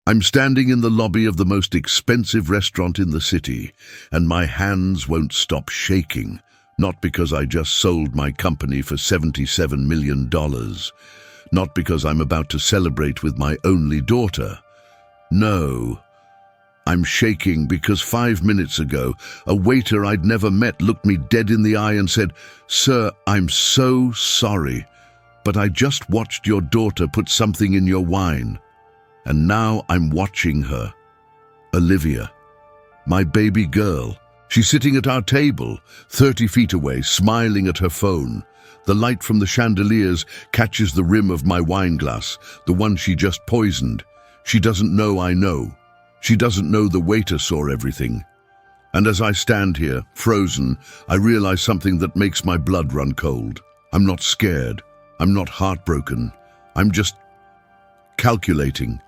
I'm standing in the lobby of the most expensive restaurant in the city, and my hands won't stop shaking, not because I just sold my company for $77 million, not because I'm about to celebrate with my only daughter. No, I'm shaking because 5 minutes ago, a waiter I'd never met looked me dead in the eye and said, "Sir, I'm so sorry, but I just watched your daughter put something in your wine. And now I'm watching her. Olivia, my baby girl. She's sitting at our table, 30 feet away, smiling at her phone. The light from the chandeliers catches the rim of my wine glass, the one she just poisoned. She doesn't know I know. She doesn't know the waiter saw everything. And as I stand here, frozen, I realize something that makes my blood run cold. I'm not scared. I'm not heartbroken. I'm just calculating.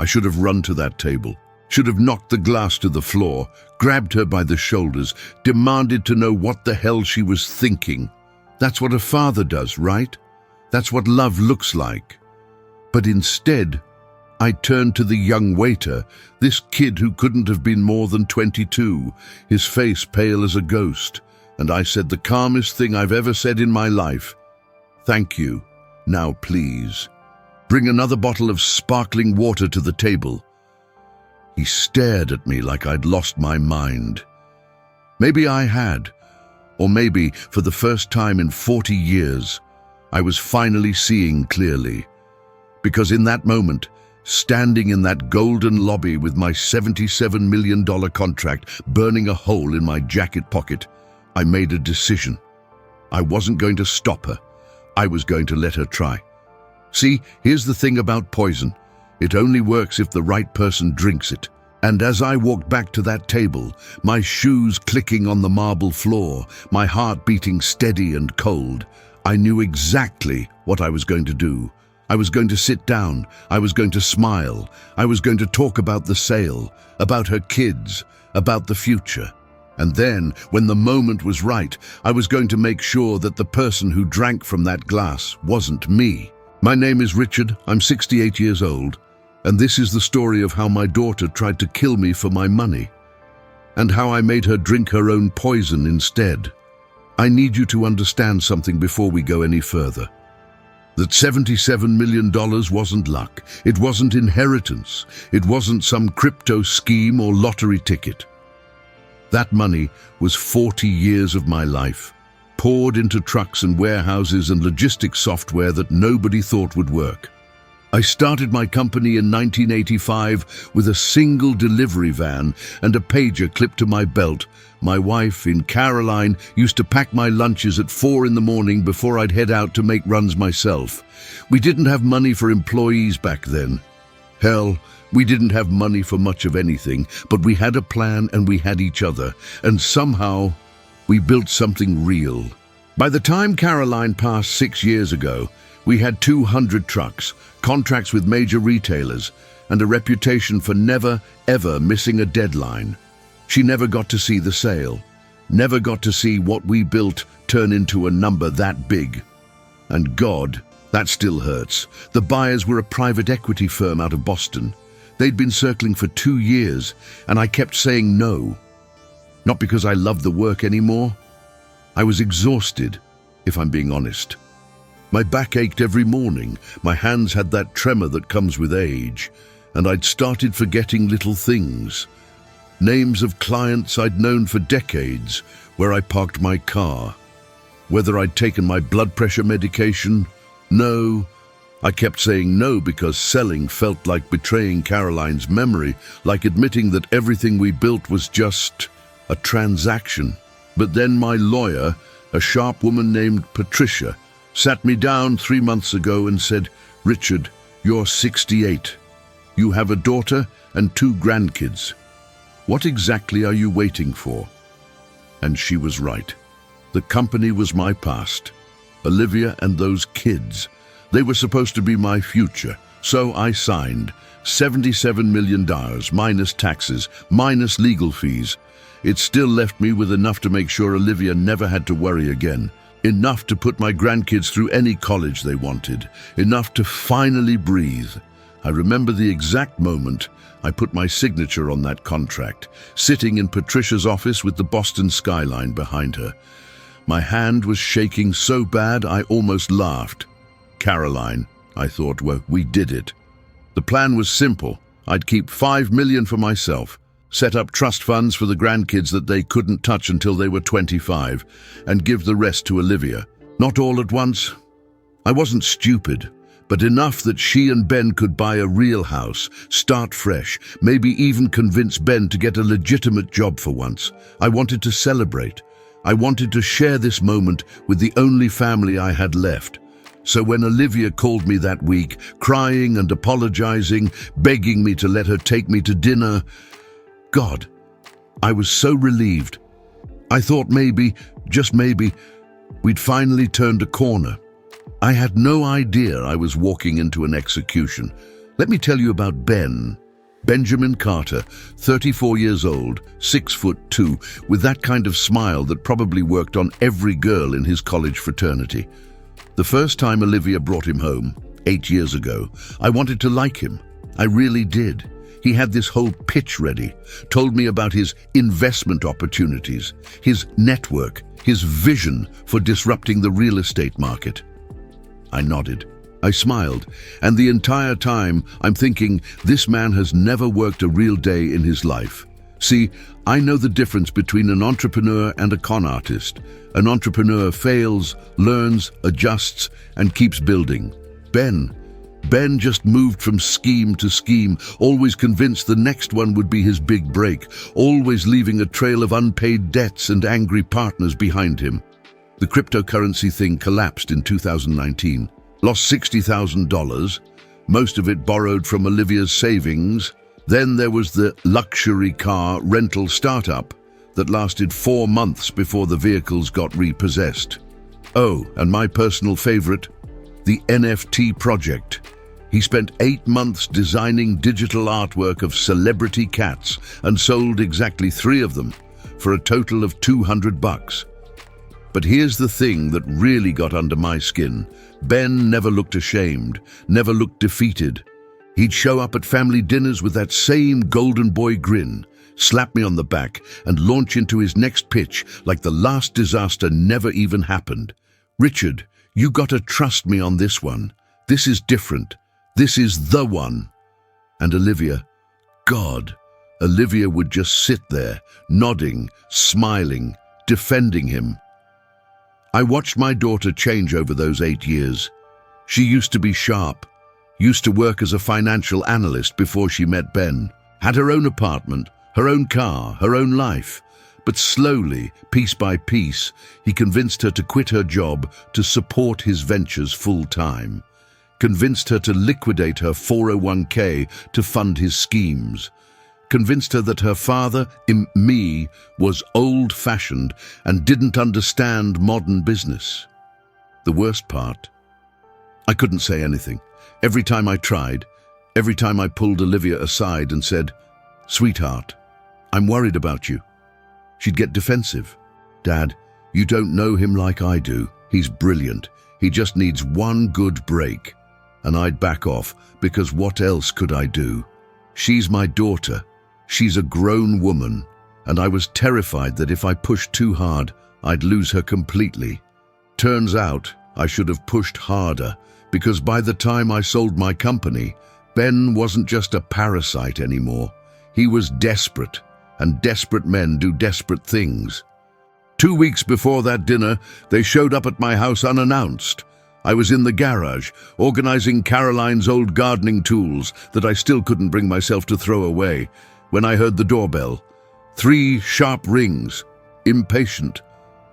I should have run to that table, should have knocked the glass to the floor, grabbed her by the shoulders, demanded to know what the hell she was thinking. That's what a father does, right? That's what love looks like. But instead, I turned to the young waiter, this kid who couldn't have been more than 22, his face pale as a ghost, and I said the calmest thing I've ever said in my life. "Thank you. Now please, bring another bottle of sparkling water to the table." He stared at me like I'd lost my mind. Maybe I had, or maybe for the first time in 40 years, I was finally seeing clearly. Because in that moment, standing in that golden lobby with my $77 million contract burning a hole in my jacket pocket, I made a decision. I wasn't going to stop her. I was going to let her try. See, here's the thing about poison. It only works if the right person drinks it. And as I walked back to that table, my shoes clicking on the marble floor, my heart beating steady and cold, I knew exactly what I was going to do. I was going to sit down. I was going to smile. I was going to talk about the sale, about her kids, about the future. And then, when the moment was right, I was going to make sure that the person who drank from that glass wasn't me. My name is Richard, I'm 68 years old, and this is the story of how my daughter tried to kill me for my money, and how I made her drink her own poison instead. I need you to understand something before we go any further. That $77 million wasn't luck, it wasn't inheritance, it wasn't some crypto scheme or lottery ticket. That money was 40 years of my life, poured into trucks and warehouses and logistics software that nobody thought would work. I started my company in 1985 with a single delivery van and a pager clipped to my belt. My wife, in Caroline, used to pack my lunches at 4 in the morning before I'd head out to make runs myself. We didn't have money for employees back then. Hell, we didn't have money for much of anything, but we had a plan and we had each other, and somehow we built something real. By the time Caroline passed 6 years ago, we had 200 trucks, contracts with major retailers, and a reputation for never, ever missing a deadline. She never got to see the sale, never got to see what we built turn into a number that big. And God, that still hurts. The buyers were a private equity firm out of Boston. They'd been circling for 2 years, and I kept saying no. Not because I loved the work anymore. I was exhausted, if I'm being honest. My back ached every morning, my hands had that tremor that comes with age, and I'd started forgetting little things. Names of clients I'd known for decades, where I parked my car. Whether I'd taken my blood pressure medication, no. I kept saying no because selling felt like betraying Caroline's memory, like admitting that everything we built was just a transaction. But then my lawyer, a sharp woman named Patricia, sat me down 3 months ago and said, "Richard, you're 68. You have a daughter and 2 grandkids. What exactly are you waiting for?" And she was right. The company was my past. Olivia and those kids. They were supposed to be my future. So I signed $77 million, minus taxes, minus legal fees. It still left me with enough to make sure Olivia never had to worry again. Enough to put my grandkids through any college they wanted. Enough to finally breathe. I remember the exact moment I put my signature on that contract, sitting in Patricia's office with the Boston skyline behind her. My hand was shaking so bad I almost laughed. Caroline, I thought, well, we did it. The plan was simple. I'd keep $5 million for myself, set up trust funds for the grandkids that they couldn't touch until they were 25, and give the rest to Olivia. Not all at once. I wasn't stupid, but enough that she and Ben could buy a real house, start fresh, maybe even convince Ben to get a legitimate job for once. I wanted to celebrate. I wanted to share this moment with the only family I had left. So when Olivia called me that week, crying and apologizing, begging me to let her take me to dinner, God, I was so relieved. I thought maybe, just maybe, we'd finally turned a corner. I had no idea I was walking into an execution. Let me tell you about Benjamin Carter, 34 years old, 6'2", with that kind of smile that probably worked on every girl in his college fraternity. The first time Olivia brought him home, 8 years ago, I wanted to like him. I really did. He had this whole pitch ready, told me about his investment opportunities, his network, his vision for disrupting the real estate market. I nodded. I smiled, and the entire time I'm thinking, this man has never worked a real day in his life. See, I know the difference between an entrepreneur and a con artist. An entrepreneur fails, learns, adjusts, and keeps building. Ben just moved from scheme to scheme, always convinced the next one would be his big break, always leaving a trail of unpaid debts and angry partners behind him. The cryptocurrency thing collapsed in 2019. Lost $60,000, most of it borrowed from Olivia's savings. Then there was the luxury car rental startup that lasted 4 months before the vehicles got repossessed. Oh, and my personal favorite, the NFT project. He spent 8 months designing digital artwork of celebrity cats and sold exactly 3 of them for a total of $200. But here's the thing that really got under my skin. Ben never looked ashamed, never looked defeated. He'd show up at family dinners with that same golden boy grin, slap me on the back, and launch into his next pitch like the last disaster never even happened. Richard, you gotta trust me on this one. This is different. This is the one. And Olivia, God, Olivia would just sit there, nodding, smiling, defending him. I watched my daughter change over those 8 years. She used to be sharp, used to work as a financial analyst before she met Ben, had her own apartment, her own car, her own life. But slowly, piece by piece, he convinced her to quit her job to support his ventures full-time. Convinced her to liquidate her 401k to fund his schemes. Convinced her that her father, me, was old-fashioned and didn't understand modern business. The worst part, I couldn't say anything. Every time I tried, every time I pulled Olivia aside and said, "Sweetheart, I'm worried about you," she'd get defensive. "Dad, you don't know him like I do. He's brilliant. He just needs one good break." And I'd back off, because what else could I do? She's my daughter. She's a grown woman, and I was terrified that if I pushed too hard, I'd lose her completely. Turns out I should have pushed harder, because by the time I sold my company, Ben wasn't just a parasite anymore. He was desperate, and desperate men do desperate things. 2 weeks before that dinner, they showed up at my house unannounced. I was in the garage, organizing Caroline's old gardening tools that I still couldn't bring myself to throw away, when I heard the doorbell. 3 sharp rings. Impatient.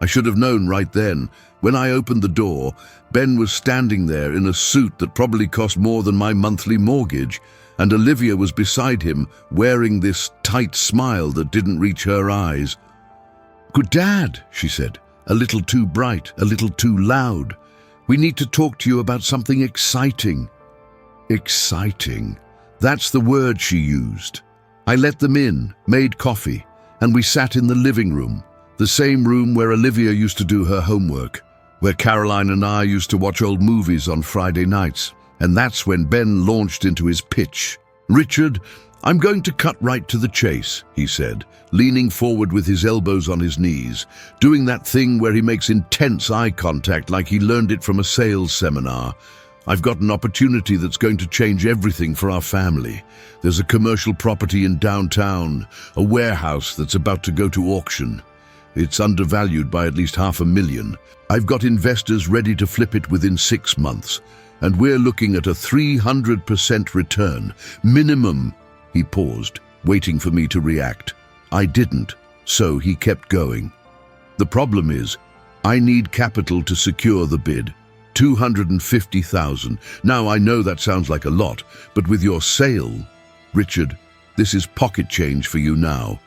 I should have known right then. When I opened the door, Ben was standing there in a suit that probably cost more than my monthly mortgage, and Olivia was beside him, wearing this tight smile that didn't reach her eyes. "Good Dad," she said, a little too bright, a little too loud. "We need to talk to you about something exciting." Exciting. That's the word she used. I let them in, made coffee, and we sat in the living room, the same room where Olivia used to do her homework, where Caroline and I used to watch old movies on Friday nights. And that's when Ben launched into his pitch. "Richard, I'm going to cut right to the chase," he said, leaning forward with his elbows on his knees, doing that thing where he makes intense eye contact like he learned it from a sales seminar. "I've got an opportunity that's going to change everything for our family. There's a commercial property in downtown, a warehouse that's about to go to auction. It's undervalued by at least $500,000. I've got investors ready to flip it within 6 months, and we're looking at a 300% return, minimum." He paused, waiting for me to react. I didn't, so he kept going. "The problem is, I need capital to secure the bid. $250,000. Now, I know that sounds like a lot, but with your sale, Richard, this is pocket change for you now.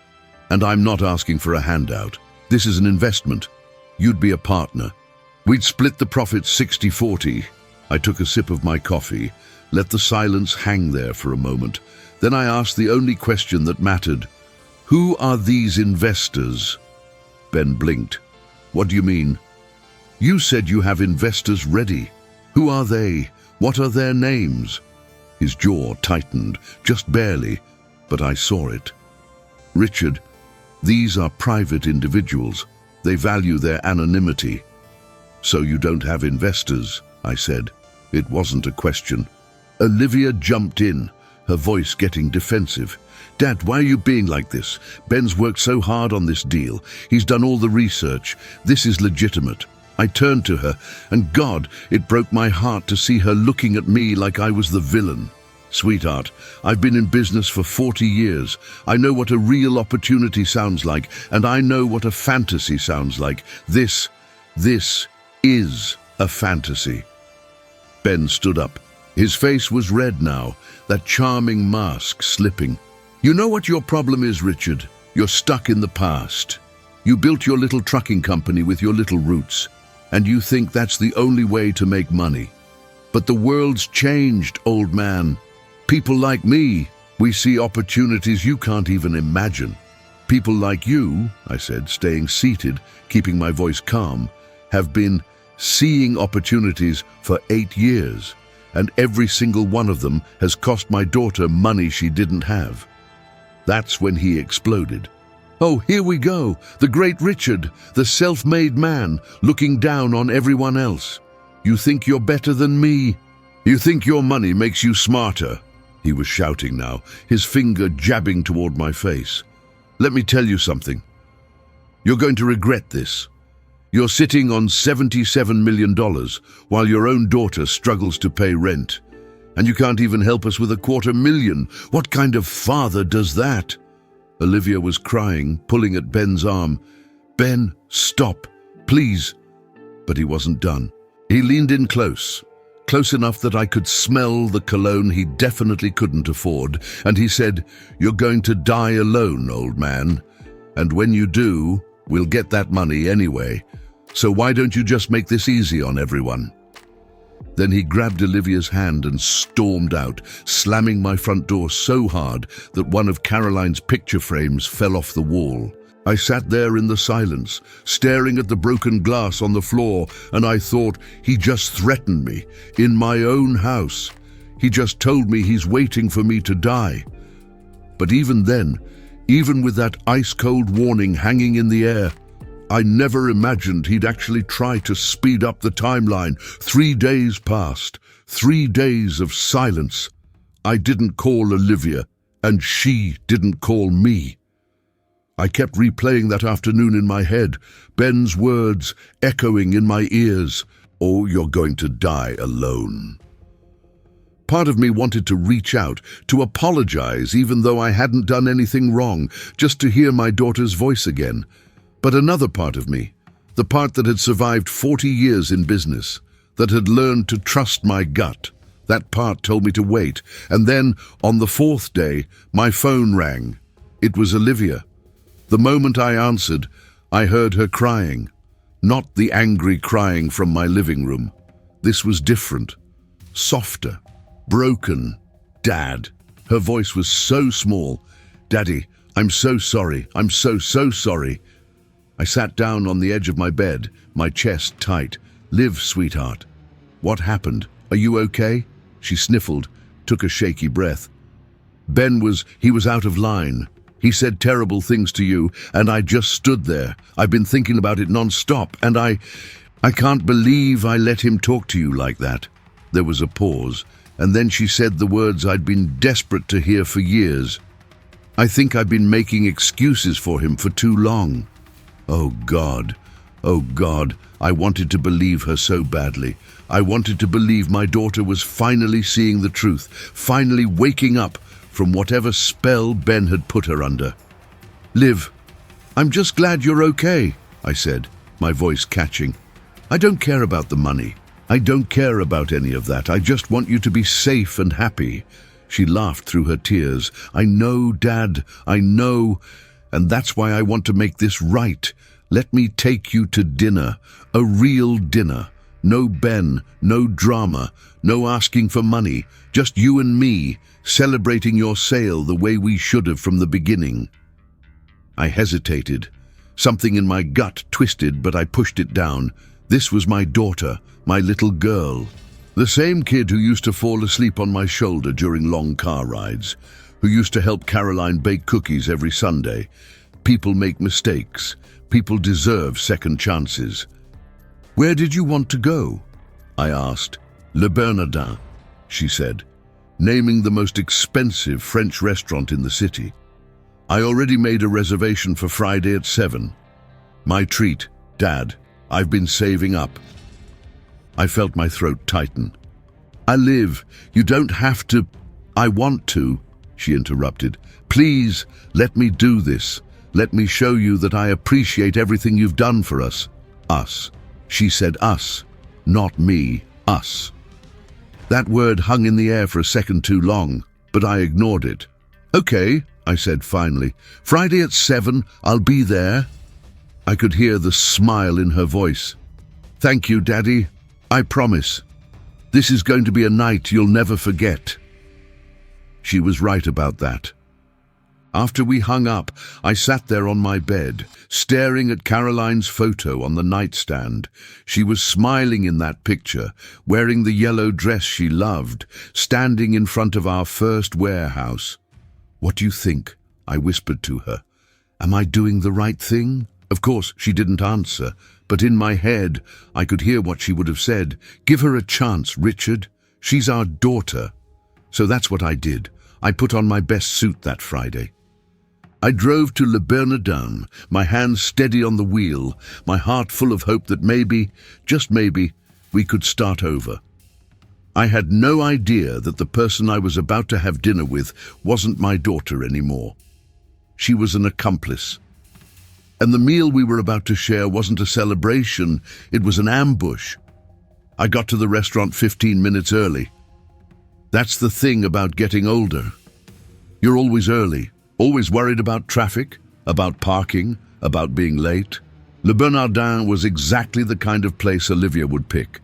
And I'm not asking for a handout. This is an investment. You'd be a partner. We'd split the profits 60-40. I took a sip of my coffee, let the silence hang there for a moment. Then I asked the only question that mattered. "Who are these investors?" Ben blinked. "What do you mean?" "You said you have investors ready. Who are they? What are their names?" His jaw tightened, just barely, but I saw it. "Richard, these are private individuals. They value their anonymity." "So you don't have investors?" I said. It wasn't a question. Olivia jumped in, her voice getting defensive. "Dad, why are you being like this? Ben's worked so hard on this deal. He's done all the research. This is legitimate." I turned to her, and God, it broke my heart to see her looking at me like I was the villain. "Sweetheart, I've been in business for 40 years. I know what a real opportunity sounds like, and I know what a fantasy sounds like. This is a fantasy." Ben stood up. His face was red now, that charming mask slipping. "You know what your problem is, Richard? You're stuck in the past. You built your little trucking company with your little roots, and you think that's the only way to make money. But the world's changed, old man. People like me, we see opportunities you can't even imagine. People like you," I said, staying seated, keeping my voice calm, "have been seeing opportunities for 8 years, and every single one of them has cost my daughter money she didn't have." That's when he exploded. "Oh, here we go, the great Richard, the self-made man, looking down on everyone else. You think you're better than me? You think your money makes you smarter?" He was shouting now, his finger jabbing toward my face. "Let me tell you something. You're going to regret this. You're sitting on $77 million while your own daughter struggles to pay rent. And you can't even help us with $250,000. What kind of father does that?" Olivia was crying, pulling at Ben's arm. "Ben, stop, please." But he wasn't done. He leaned in close enough that I could smell the cologne he definitely couldn't afford, and he said, "You're going to die alone, old man. And when you do, we'll get that money anyway. So why don't you just make this easy on everyone?" Then he grabbed Olivia's hand and stormed out, slamming my front door so hard that one of Caroline's picture frames fell off the wall. I sat there in the silence, staring at the broken glass on the floor, and I thought, he just threatened me, in my own house. He just told me he's waiting for me to die. But even then, even with that ice-cold warning hanging in the air, I never imagined he'd actually try to speed up the timeline. 3 days passed, 3 days of silence. I didn't call Olivia, and she didn't call me. I kept replaying that afternoon in my head, Ben's words echoing in my ears. "Oh, you're going to die alone." Part of me wanted to reach out, to apologize, even though I hadn't done anything wrong, just to hear my daughter's voice again. But another part of me, the part that had survived 40 years in business, that had learned to trust my gut, that part told me to wait. And then, on the 4th day, my phone rang. It was Olivia. The moment I answered, I heard her crying. Not the angry crying from my living room. This was different, softer, broken. "Dad." Her voice was so small. "Daddy, I'm so sorry. I'm so sorry." I sat down on the edge of my bed, my chest tight. "Liv, sweetheart. What happened? Are you okay?" She sniffled, took a shaky breath. He was out of line. He said terrible things to you, and I just stood there. I've been thinking about it non-stop, and I can't believe I let him talk to you like that." There was a pause, and then she said the words I'd been desperate to hear for years. "I think I've been making excuses for him for too long." Oh God, oh God, I wanted to believe her so badly. I wanted to believe my daughter was finally seeing the truth, finally waking up from whatever spell Ben had put her under. "Liv, I'm just glad you're okay," I said, my voice catching. "I don't care about the money. I don't care about any of that. I just want you to be safe and happy." She laughed through her tears. "I know, Dad, I know, and that's why I want to make this right. Let me take you to dinner, a real dinner. No Ben, no drama, no asking for money, just you and me, celebrating your sale the way we should have from the beginning." I hesitated. Something in my gut twisted, but I pushed it down. This was my daughter, my little girl. The same kid who used to fall asleep on my shoulder during long car rides, who used to help Caroline bake cookies every Sunday. People make mistakes. People deserve second chances. "Where did you want to go?" I asked. "Le Bernardin," she said, naming the most expensive French restaurant in the city. "I already made a reservation for Friday at 7. My treat, Dad. I've been saving up." I felt my throat tighten. "Liv, you don't have to." "I want to," she interrupted. "Please, let me do this. Let me show you that I appreciate everything you've done for us." Us. She said us, not me, us. That word hung in the air for a second too long, but I ignored it. "Okay," I said finally. "Friday at 7, I'll be there." I could hear the smile in her voice. "Thank you, Daddy. I promise. This is going to be a night you'll never forget." She was right about that. After we hung up, I sat there on my bed, staring at Caroline's photo on the nightstand. She was smiling in that picture, wearing the yellow dress she loved, standing in front of our first warehouse. "What do you think?" I whispered to her. "Am I doing the right thing?" Of course, she didn't answer, but in my head, I could hear what she would have said. "Give her a chance, Richard. She's our daughter." So that's what I did. I put on my best suit that Friday. I drove to Le Bernardin, my hands steady on the wheel, my heart full of hope that maybe, just maybe, we could start over. I had no idea that the person I was about to have dinner with wasn't my daughter anymore. She was an accomplice. And the meal we were about to share wasn't a celebration, it was an ambush. I got to the restaurant 15 minutes early. That's the thing about getting older. You're always early, always worried about traffic, about parking, about being late. Le Bernardin was exactly the kind of place Olivia would pick.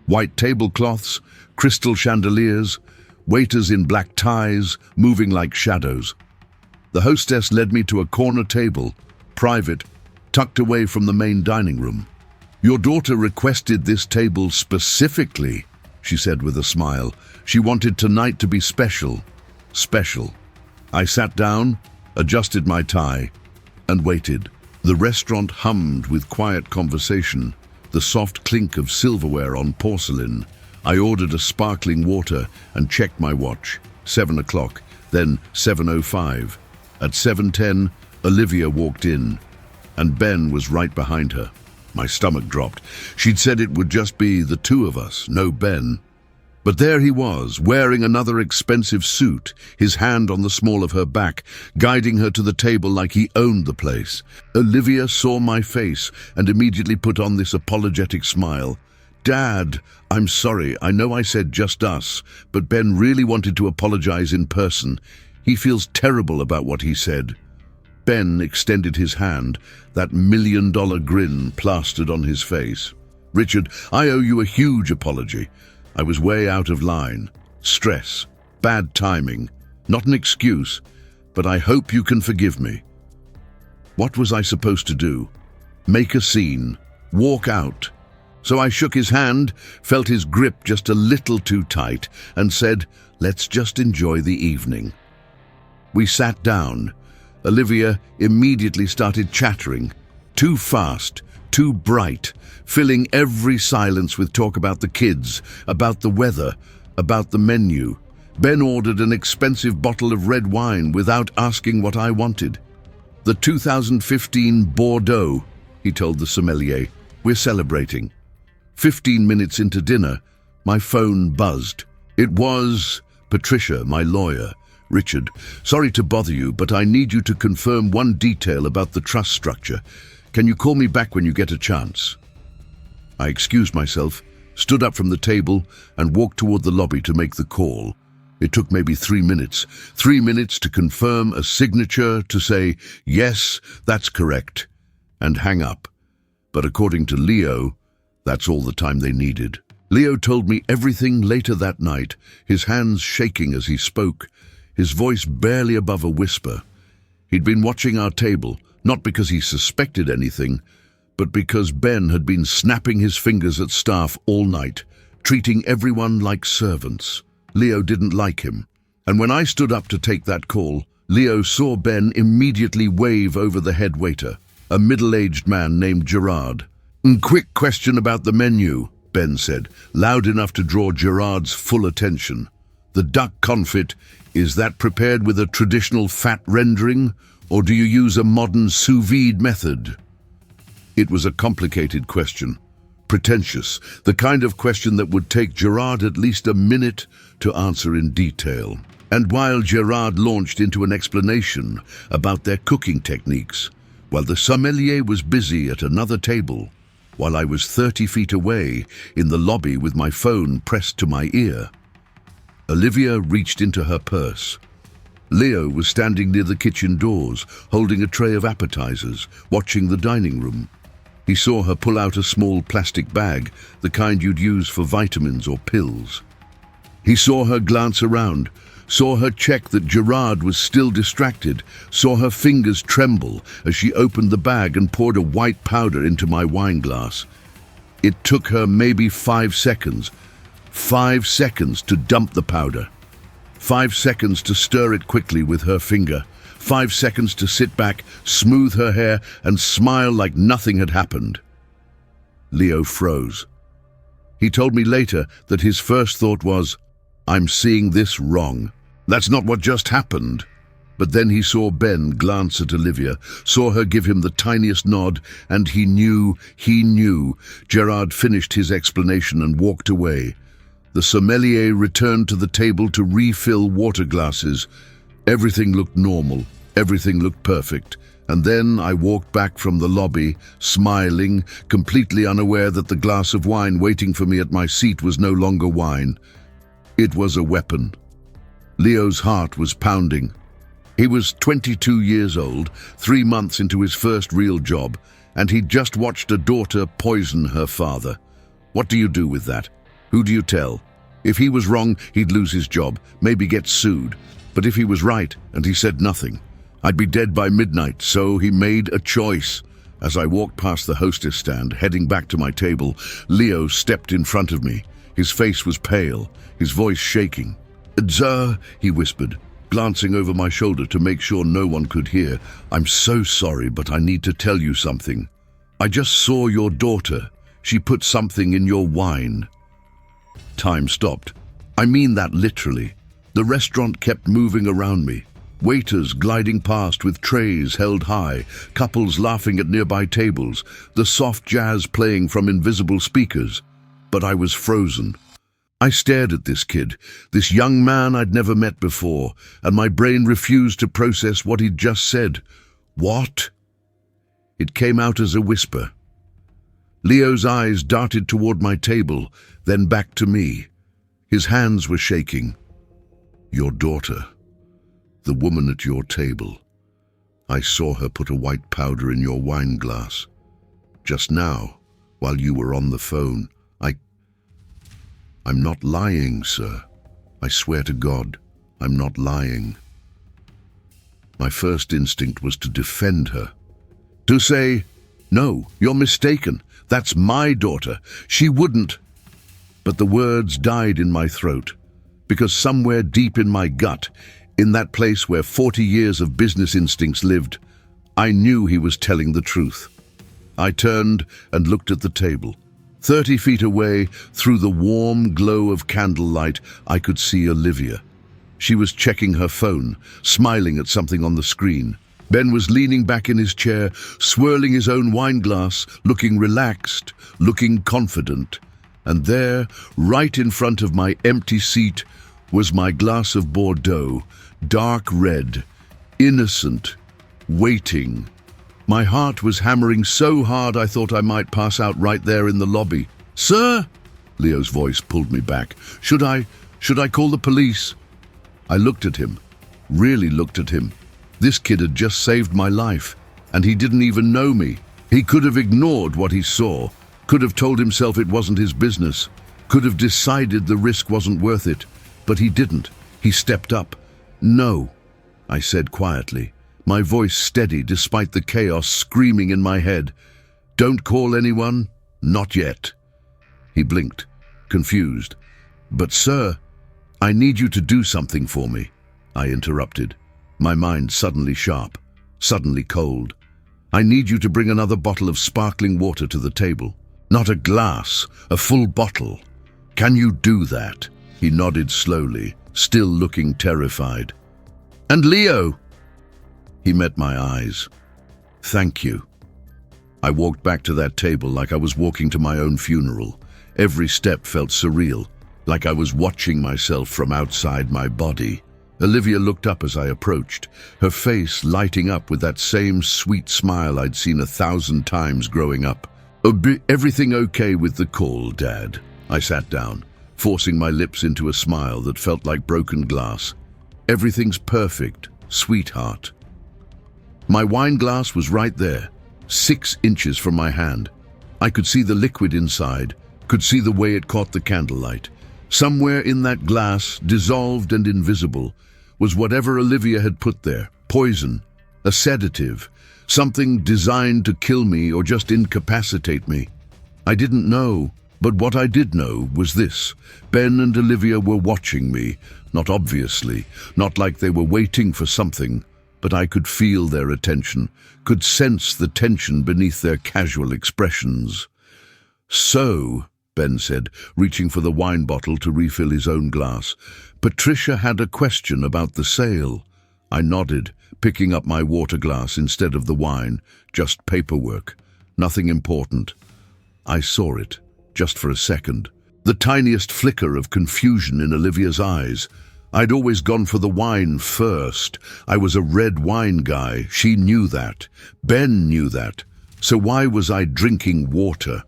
White tablecloths, crystal chandeliers, waiters in black ties, moving like shadows. The hostess led me to a corner table, private, tucked away from the main dining room. "Your daughter requested this table specifically," she said with a smile. "She wanted tonight to be special. Special." I sat down, adjusted my tie, and waited. The restaurant hummed with quiet conversation, the soft clink of silverware on porcelain. I ordered a sparkling water and checked my watch. 7 o'clock, then 7:05. At 7:10, Olivia walked in, and Ben was right behind her. My stomach dropped. She'd said it would just be the two of us, no Ben. But there he was, wearing another expensive suit, his hand on the small of her back, guiding her to the table like he owned the place. Olivia saw my face and immediately put on this apologetic smile. "Dad, I'm sorry, I know I said just us, but Ben really wanted to apologize in person. He feels terrible about what he said." Ben extended his hand, that million-dollar grin plastered on his face. "Richard, I owe you a huge apology. I was way out of line. Stress, bad timing, not an excuse, but I hope you can forgive me." What was I supposed to do? Make a scene? Walk out? So I shook his hand, felt his grip just a little too tight, and said, "Let's just enjoy the evening." We sat down. Olivia immediately started chattering, too fast, too bright, filling every silence with talk about the kids, about the weather, about the menu. Ben ordered an expensive bottle of red wine without asking what I wanted. "The 2015 Bordeaux," he told the sommelier. "We're celebrating." 15 minutes into dinner, my phone buzzed. It was Patricia, my lawyer. "Richard, sorry to bother you, but I need you to confirm one detail about the trust structure. Can you call me back when you get a chance?" I excused myself, stood up from the table, and walked toward the lobby to make the call. It took maybe 3 minutes. 3 minutes to confirm a signature, to say, "Yes, that's correct," and hang up. But according to Leo, that's all the time they needed. Leo told me everything later that night, his hands shaking as he spoke, his voice barely above a whisper. He'd been watching our table, not because he suspected anything, but because Ben had been snapping his fingers at staff all night, treating everyone like servants. Leo didn't like him, and when I stood up to take that call, Leo saw Ben immediately wave over the head waiter, a middle-aged man named Gerard. "Quick question about the menu," Ben said, loud enough to draw Gerard's full attention. "The duck confit, is that prepared with a traditional fat rendering, or do you use a modern sous vide method?" It was a complicated question, pretentious, the kind of question that would take Gerard at least a minute to answer in detail. And while Gerard launched into an explanation about their cooking techniques, while the sommelier was busy at another table, while I was 30 feet away in the lobby with my phone pressed to my ear, Olivia reached into her purse. Leo was standing near the kitchen doors, holding a tray of appetizers, watching the dining room. He saw her pull out a small plastic bag, the kind you'd use for vitamins or pills. He saw her glance around, saw her check that Gerard was still distracted, saw her fingers tremble as she opened the bag and poured a white powder into my wine glass. It took her maybe 5 seconds. 5 seconds to dump the powder. 5 seconds to stir it quickly with her finger. 5 seconds to sit back, smooth her hair, and smile like nothing had happened. Leo froze. He told me later that his first thought was, "I'm seeing this wrong. That's not what just happened." But then he saw Ben glance at Olivia, saw her give him the tiniest nod, and he knew. Gerard finished his explanation and walked away. The sommelier returned to the table to refill water glasses. Everything looked normal, everything looked perfect. And then I walked back from the lobby, smiling, completely unaware that the glass of wine waiting for me at my seat was no longer wine. It was a weapon. Leo's heart was pounding. He was 22 years old, 3 months into his first real job, and he'd just watched a daughter poison her father. What do you do with that? Who do you tell? If he was wrong, he'd lose his job, maybe get sued. But if he was right, and he said nothing, I'd be dead by midnight, so he made a choice. As I walked past the hostess stand, heading back to my table, Leo stepped in front of me. His face was pale, his voice shaking. "Sir," he whispered, glancing over my shoulder to make sure no one could hear. "I'm so sorry, but I need to tell you something. I just saw your daughter. She put something in your wine." Time stopped. I mean that literally. The restaurant kept moving around me. Waiters gliding past with trays held high, couples laughing at nearby tables, the soft jazz playing from invisible speakers. But I was frozen. I stared at this kid, this young man I'd never met before, and my brain refused to process what he'd just said. "What?" It came out as a whisper. Leo's eyes darted toward my table, then back to me. His hands were shaking. "Your daughter, the woman at your table. I saw her put a white powder in your wine glass. Just now, while you were on the phone. I'm not lying, sir. I swear to God, I'm not lying." My first instinct was to defend her. To say, "No, you're mistaken. That's my daughter. She wouldn't—" But the words died in my throat, because somewhere deep in my gut, in that place where 40 years of business instincts lived, I knew he was telling the truth. I turned and looked at the table. 30 feet away, through the warm glow of candlelight, I could see Olivia. She was checking her phone, smiling at something on the screen. Ben was leaning back in his chair, swirling his own wine glass, looking relaxed, looking confident. And there, right in front of my empty seat, was my glass of Bordeaux, dark red, innocent, waiting. My heart was hammering so hard I thought I might pass out right there in the lobby. "Sir?" Leo's voice pulled me back. Should I call the police?" I looked at him, really looked at him. This kid had just saved my life, and he didn't even know me. He could have ignored what he saw, could have told himself it wasn't his business, could have decided the risk wasn't worth it, but he didn't. He stepped up. "No," I said quietly, my voice steady despite the chaos screaming in my head. "Don't call anyone? Not yet." He blinked, confused. "But sir, I need you to do something for me," I interrupted, my mind suddenly sharp, suddenly cold. "I need you to bring another bottle of sparkling water to the table. Not a glass, a full bottle. Can you do that?" He nodded slowly, still looking terrified. "And Leo?" He met my eyes. "Thank you." I walked back to that table like I was walking to my own funeral. Every step felt surreal, like I was watching myself from outside my body. Olivia looked up as I approached, her face lighting up with that same sweet smile I'd seen 1,000 times growing up. "Everything okay with the call, Dad?" I sat down, forcing my lips into a smile that felt like broken glass. "Everything's perfect, sweetheart." My wine glass was right there, 6 inches from my hand. I could see the liquid inside, could see the way it caught the candlelight. Somewhere in that glass, dissolved and invisible, was whatever Olivia had put there. Poison, a sedative, something designed to kill me or just incapacitate me. I didn't know, but what I did know was this. Ben and Olivia were watching me, not obviously, not like they were waiting for something, but I could feel their attention, could sense the tension beneath their casual expressions. "So," Ben said, reaching for the wine bottle to refill his own glass, "Patricia had a question about the sale." I nodded, picking up my water glass instead of the wine. Just paperwork. Nothing important. I saw it, just for a second. The tiniest flicker of confusion in Olivia's eyes. I'd always gone for the wine first. I was a red wine guy. She knew that. Ben knew that. So why was I drinking water?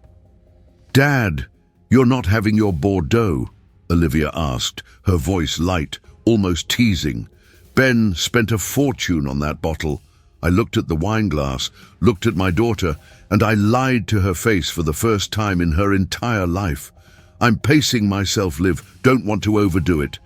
"Dad, you're not having your Bordeaux?" Olivia asked, her voice light, almost teasing. "Ben spent a fortune on that bottle." I looked at the wine glass, looked at my daughter, and I lied to her face for the first time in her entire life. "I'm pacing myself, Liv. Don't want to overdo it."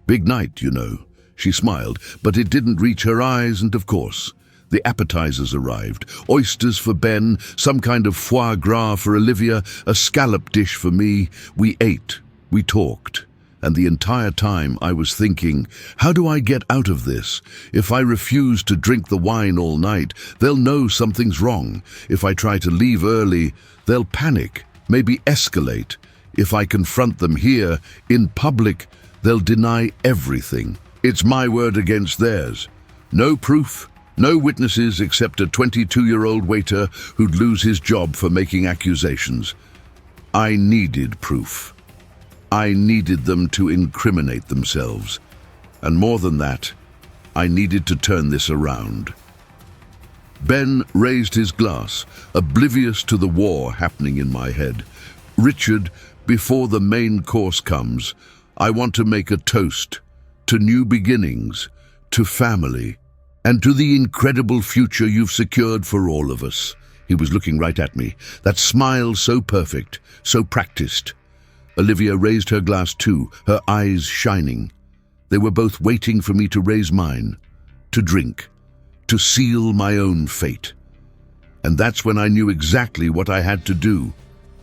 "Big night, you know." She smiled, but it didn't reach her eyes, and of course, the appetizers arrived. Oysters for Ben, some kind of foie gras for Olivia, a scallop dish for me. We ate, we talked, and the entire time I was thinking, how do I get out of this? If I refuse to drink the wine all night, they'll know something's wrong. If I try to leave early, they'll panic, maybe escalate. If I confront them here, in public, they'll deny everything. It's my word against theirs. No proof, no witnesses except a 22-year-old waiter who'd lose his job for making accusations. I needed proof. I needed them to incriminate themselves. And more than that, I needed to turn this around. Ben raised his glass, oblivious to the war happening in my head. "Richard, before the main course comes, I want to make a toast to new beginnings, to family, and to the incredible future you've secured for all of us." He was looking right at me, that smile so perfect, so practiced. Olivia raised her glass too, her eyes shining. They were both waiting for me to raise mine, to drink, to seal my own fate. And that's when I knew exactly what I had to do.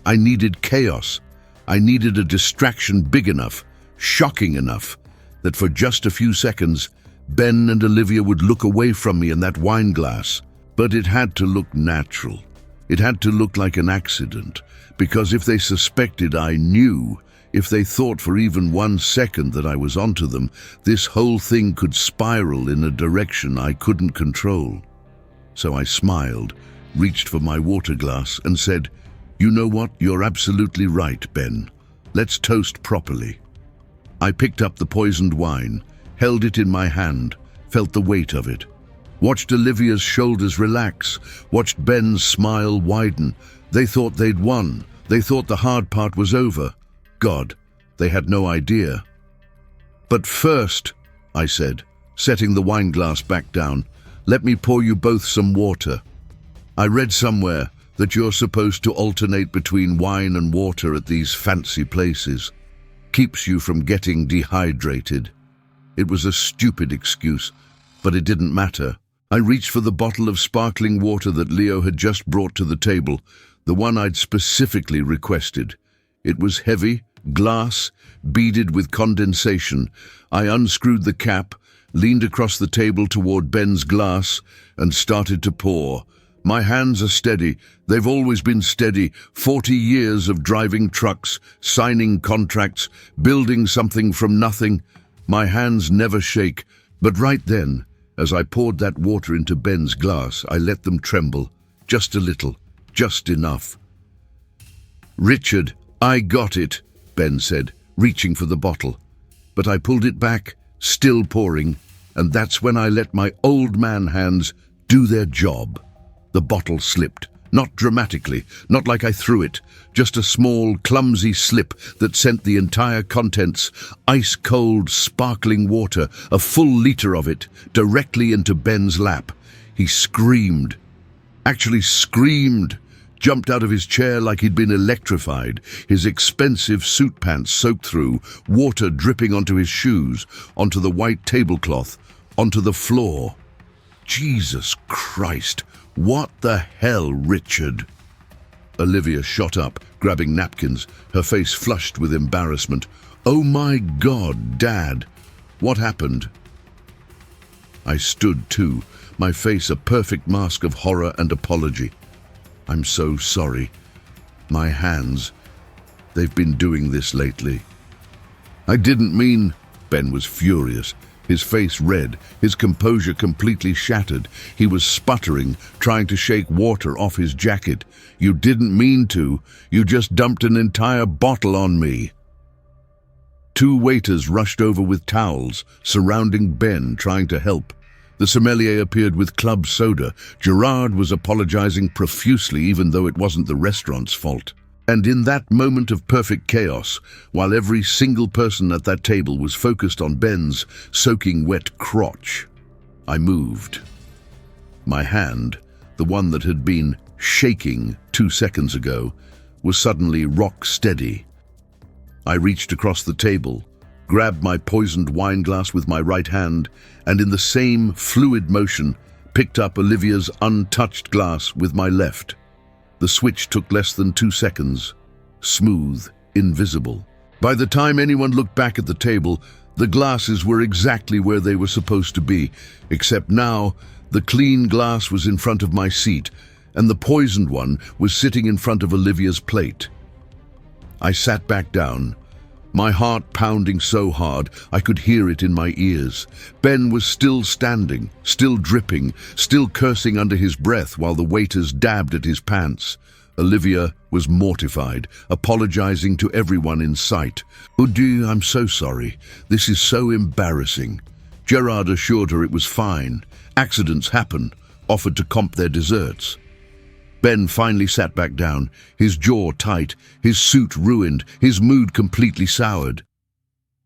I needed chaos. I needed a distraction big enough, shocking enough, that for just a few seconds, Ben and Olivia would look away from me in that wine glass. But it had to look natural. It had to look like an accident, because if they suspected I knew, if they thought for even 1 second that I was onto them, this whole thing could spiral in a direction I couldn't control. So I smiled, reached for my water glass and said, "You know what? You're absolutely right, Ben. Let's toast properly." I picked up the poisoned wine, held it in my hand, felt the weight of it. Watched Olivia's shoulders relax, watched Ben's smile widen. They thought they'd won. They thought the hard part was over. God, they had no idea. "But first," I said, setting the wine glass back down, "let me pour you both some water. I read somewhere that you're supposed to alternate between wine and water at these fancy places. Keeps you from getting dehydrated." It was a stupid excuse, but it didn't matter. I reached for the bottle of sparkling water that Leo had just brought to the table, the one I'd specifically requested. It was heavy, glass, beaded with condensation. I unscrewed the cap, leaned across the table toward Ben's glass, and started to pour. My hands are steady. They've always been steady. 40 years of driving trucks, signing contracts, building something from nothing. My hands never shake. But right then, as I poured that water into Ben's glass, I let them tremble. Just a little. Just enough. "Richard, I got it," Ben said, reaching for the bottle. But I pulled it back, still pouring, and that's when I let my old man hands do their job. The bottle slipped, not dramatically, not like I threw it, just a small, clumsy slip that sent the entire contents, ice-cold, sparkling water, a full liter of it, directly into Ben's lap. He screamed. Actually screamed. Jumped out of his chair like he'd been electrified, his expensive suit pants soaked through, water dripping onto his shoes, onto the white tablecloth, onto the floor. Jesus Christ! What the hell, Richard? Olivia shot up, grabbing napkins, her face flushed with embarrassment. "Oh my God, Dad! What happened?" I stood too, my face a perfect mask of horror and apology. "I'm so sorry. My hands, they've been doing this lately." "I didn't mean..." Ben was furious. His face red, his composure completely shattered. He was sputtering, trying to shake water off his jacket. "You didn't mean to. You just dumped an entire bottle on me." 2 waiters rushed over with towels, surrounding Ben, trying to help. The sommelier appeared with club soda. Gerard was apologizing profusely, even though it wasn't the restaurant's fault. And in that moment of perfect chaos, while every single person at that table was focused on Ben's soaking wet crotch, I moved. My hand, the one that had been shaking 2 seconds ago, was suddenly rock steady. I reached across the table, grabbed my poisoned wine glass with my right hand, and in the same fluid motion, picked up Olivia's untouched glass with my left. The switch took less than 2 seconds. Smooth, invisible. By the time anyone looked back at the table, the glasses were exactly where they were supposed to be, except now the clean glass was in front of my seat, and the poisoned one was sitting in front of Olivia's plate. I sat back down, my heart pounding so hard I could hear it in my ears. Ben was still standing, still dripping, still cursing under his breath while the waiters dabbed at his pants. Olivia was mortified, apologizing to everyone in sight. "Udu, I'm so sorry. This is so embarrassing." Gerard assured her it was fine. Accidents happen, offered to comp their desserts. Ben finally sat back down, his jaw tight, his suit ruined, his mood completely soured.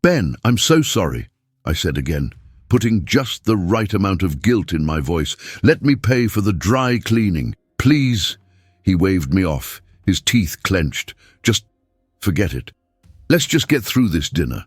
"Ben, I'm so sorry," I said again, putting just the right amount of guilt in my voice. "Let me pay for the dry cleaning, please." He waved me off, his teeth clenched. "Just forget it. Let's just get through this dinner."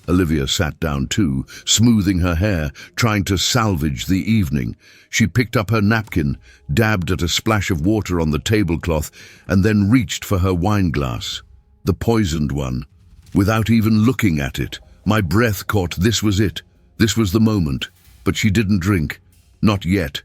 Olivia sat down too, smoothing her hair, trying to salvage the evening. She picked up her napkin, dabbed at a splash of water on the tablecloth, and then reached for her wine glass. The poisoned one. Without even looking at it, my breath caught this was it. This was the moment. But she didn't drink. Not yet.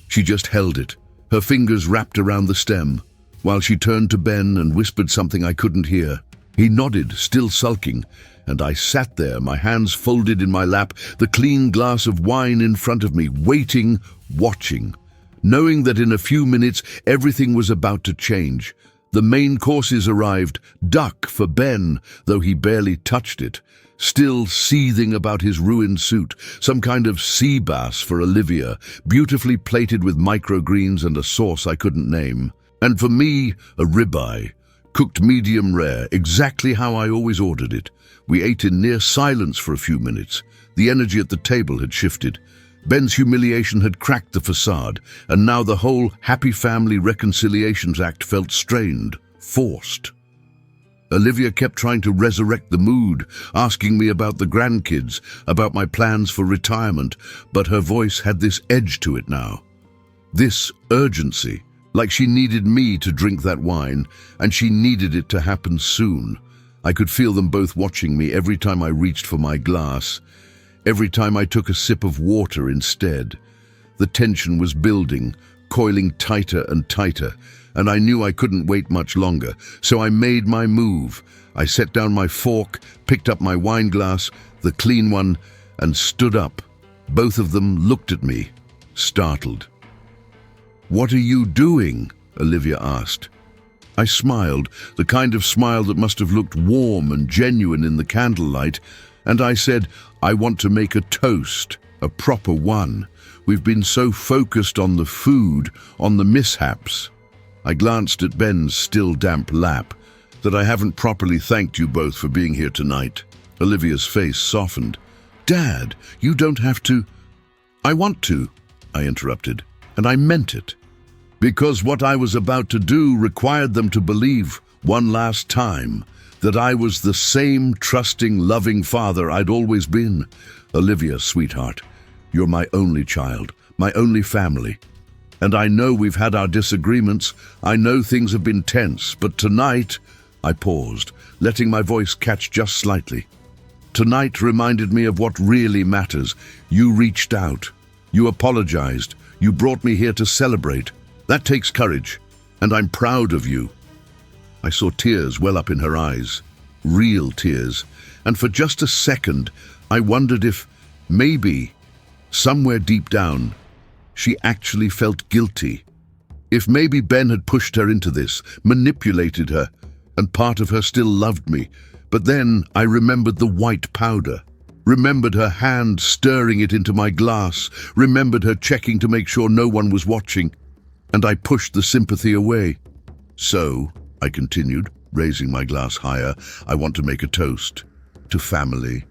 She just held it, her fingers wrapped around the stem, while she turned to Ben and whispered something I couldn't hear. He nodded, still sulking, and I sat there, my hands folded in my lap, the clean glass of wine in front of me, waiting, watching, knowing that in a few minutes everything was about to change. The main courses arrived, duck for Ben, though he barely touched it, still seething about his ruined suit, some kind of sea bass for Olivia, beautifully plated with microgreens and a sauce I couldn't name. And for me, a ribeye, cooked medium rare, exactly how I always ordered it. We ate in near silence for a few minutes. The energy at the table had shifted. Ben's humiliation had cracked the facade, and now the whole happy family reconciliations act felt strained, forced. Olivia kept trying to resurrect the mood, asking me about the grandkids, about my plans for retirement, but her voice had this edge to it now. This urgency, like she needed me to drink that wine, and she needed it to happen soon. I could feel them both watching me every time I reached for my glass, every time I took a sip of water instead. The tension was building, coiling tighter and tighter, and I knew I couldn't wait much longer, so I made my move. I set down my fork, picked up my wine glass, the clean one, and stood up. Both of them looked at me, startled. "What are you doing?" Olivia asked. I smiled, the kind of smile that must have looked warm and genuine in the candlelight, and I said, "I want to make a toast, a proper one. We've been so focused on the food, on the mishaps." I glanced at Ben's still damp lap, "that I haven't properly thanked you both for being here tonight." Olivia's face softened. "Dad, you don't have to." "I want to," I interrupted, and I meant it. Because what I was about to do required them to believe, one last time, that I was the same trusting, loving father I'd always been. "Olivia, sweetheart, you're my only child, my only family. And I know we've had our disagreements, I know things have been tense, but tonight," I paused, letting my voice catch just slightly. "Tonight reminded me of what really matters. You reached out. You apologized. You brought me here to celebrate. That takes courage, and I'm proud of you." I saw tears well up in her eyes, real tears, and for just a second I wondered if, maybe, somewhere deep down, she actually felt guilty. If maybe Ben had pushed her into this, manipulated her, and part of her still loved me. But then I remembered the white powder, remembered her hand stirring it into my glass, remembered her checking to make sure no one was watching. And I pushed the sympathy away. "So," I continued, raising my glass higher, "I want to make a toast. To family,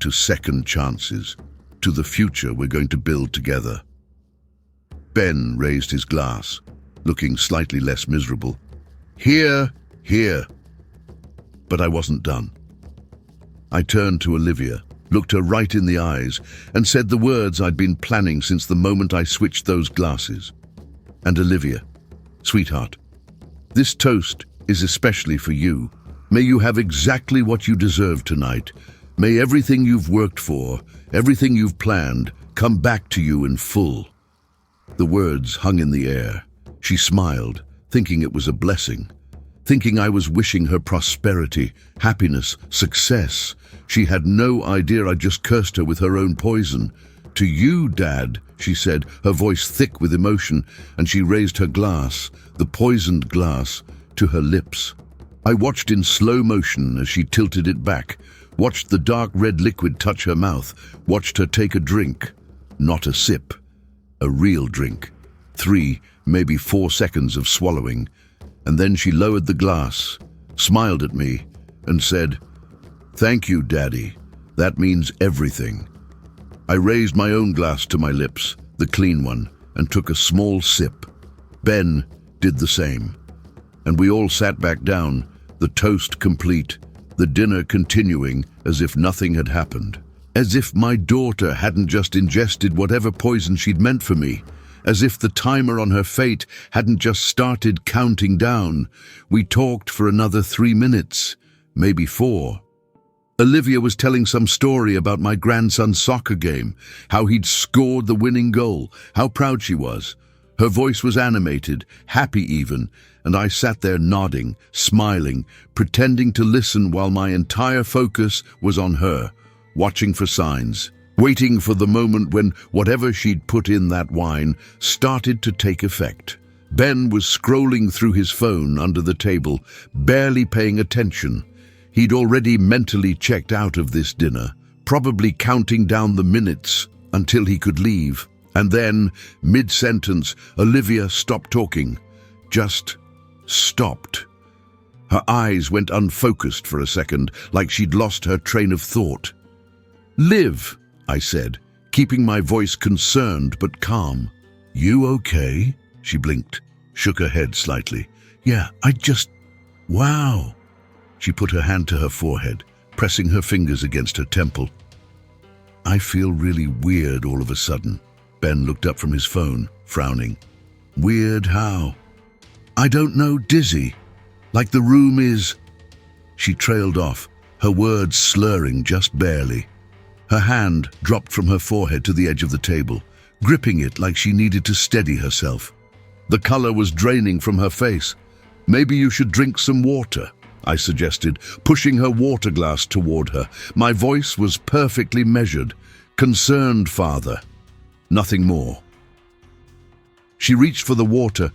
to second chances, to the future we're going to build together." Ben raised his glass, looking slightly less miserable. "Here, here." But I wasn't done. I turned to Olivia, looked her right in the eyes, and said the words I'd been planning since the moment I switched those glasses. "And Olivia, sweetheart, this toast is especially for you. May you have exactly what you deserve tonight. May everything you've worked for, everything you've planned, come back to you in full." The words hung in the air. She smiled, thinking it was a blessing, thinking I was wishing her prosperity, happiness, success. She had no idea I just cursed her with her own poison. "To you, Dad," she said, her voice thick with emotion, and she raised her glass, the poisoned glass, to her lips. I watched in slow motion as she tilted it back, watched the dark red liquid touch her mouth, watched her take a drink. Not a sip, a real drink. 3, maybe 4 seconds of swallowing, and then she lowered the glass, smiled at me, and said, "Thank you, Daddy. That means everything." I raised my own glass to my lips, the clean one, and took a small sip. Ben did the same. And we all sat back down, the toast complete, the dinner continuing as if nothing had happened. As if my daughter hadn't just ingested whatever poison she'd meant for me. As if the timer on her fate hadn't just started counting down. We talked for another 3 minutes, maybe 4. Olivia was telling some story about my grandson's soccer game, how he'd scored the winning goal, how proud she was. Her voice was animated, happy even, and I sat there nodding, smiling, pretending to listen while my entire focus was on her, watching for signs, waiting for the moment when whatever she'd put in that wine started to take effect. Ben was scrolling through his phone under the table, barely paying attention. He'd already mentally checked out of this dinner, probably counting down the minutes until he could leave. And then, mid-sentence, Olivia stopped talking. Just stopped. Her eyes went unfocused for a second, like she'd lost her train of thought. "Liv," I said, keeping my voice concerned but calm. "You okay?" She blinked, shook her head slightly. "Yeah, wow." She put her hand to her forehead, pressing her fingers against her temple. "I feel really weird all of a sudden." Ben looked up from his phone, frowning. "Weird how?" "I don't know, dizzy. Like the room is..." She trailed off, her words slurring just barely. Her hand dropped from her forehead to the edge of the table, gripping it like she needed to steady herself. The color was draining from her face. "Maybe you should drink some water," I suggested, pushing her water glass toward her. My voice was perfectly measured. "Concerned, father." Nothing more. She reached for the water,